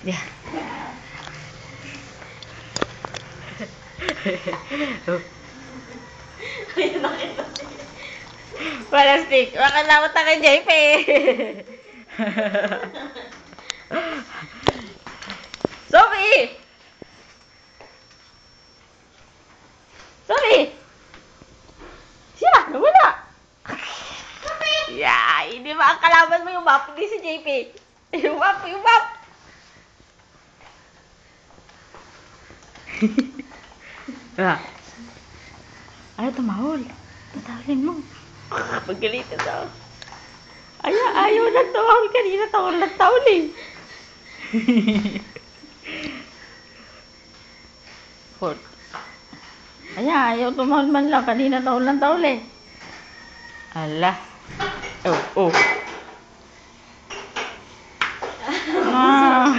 Yeah. Wala stick. Bakit lawat na kay JP? Sophie! Sophie! Siya! Nawala! Yeah! Hindi ba ang kalaban mo yung map? Hindi si JP. Yung map! Yung map! Ah. Ayaw tumahol. Tatawalin mo. Pagkalitan daw. Ayaw na tumahol kanina. Tawal na tawal eh. Port. Ayaw tumahol man lang. Kanina tawal na tawal eh. Ala. Oh, oh. Ah.